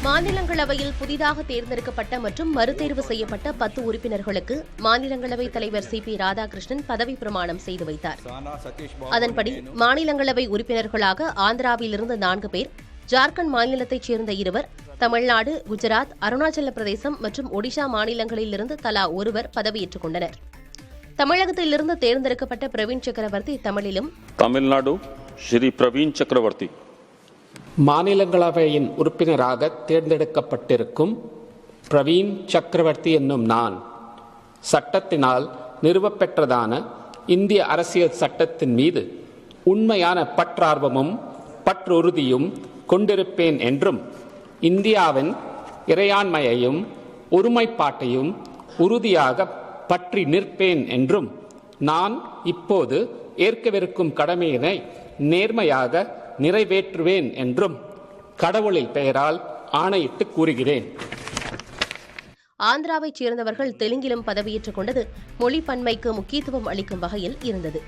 மாநிலங்களவையில் புதிதாக தேர்ந்தெடுக்கப்பட்ட மற்றும் மறுதேர்வு செய்யப்பட்ட 10 உறுப்பினர்களுக்கு மாநிலங்களவைத் தலைவர் சி. பி. ராதாகிருஷ்ணன் பதவி பிரமாணம் செய்து வைத்தார். அதன்படி மாநிலங்களவை உறுப்பினர்களாக ஆந்திராவிலிருந்து 4 பேர், ஜார்க்கண்ட் மாநிலத்தைச் சேர்ந்த 2, தமிழ்நாடு, குஜராத், அருணாச்சல பிரதேசம் மற்றும் ஒடிஷா மாநிலங்களிலிருந்து தலா 1 பதவியேற்றுக் கொண்டனர். தமிழகத்திலிருந்து தேர்ந்தெடுக்கப்பட்ட பிரவீன் சக்கரவர்த்தி தமிழிலும், தமிழ்நாடு ஸ்ரீ பிரவீன் சக்கரவர்த்தி மாநிலங்களவையின் உறுப்பினராக தேர்ந்தெடுக்கப்பட்டிருக்கும் பிரவீன் சக்கரவர்த்தி என்னும் நான் சட்டத்தினால் நிறுவப்பெற்றதான இந்திய அரசியல் சட்டத்தின் மீது உண்மையான பற்றார்வமும் பற்றுறுதியும் கொண்டிருப்பேன் என்றும், இந்தியாவின் இறையாண்மையையும் ஒருமைப்பாட்டையும் உறுதியாக பற்றி நிற்பேன் என்றும், நான் இப்போது ஏற்கவிருக்கும் கடமையினை நேர்மையாக நிறைவேற்றுவேன் என்றும் கடவுளின் பெயரால் ஆணையிட்டு கூறுகிறேன். ஆந்திராவைச் சேர்ந்தவர்கள் தெலுங்கிலும் பதவியேற்றுக் கொண்டது மொழி பன்மைக்கு முக்கியத்துவம் அளிக்கும் வகையில் இருந்தது.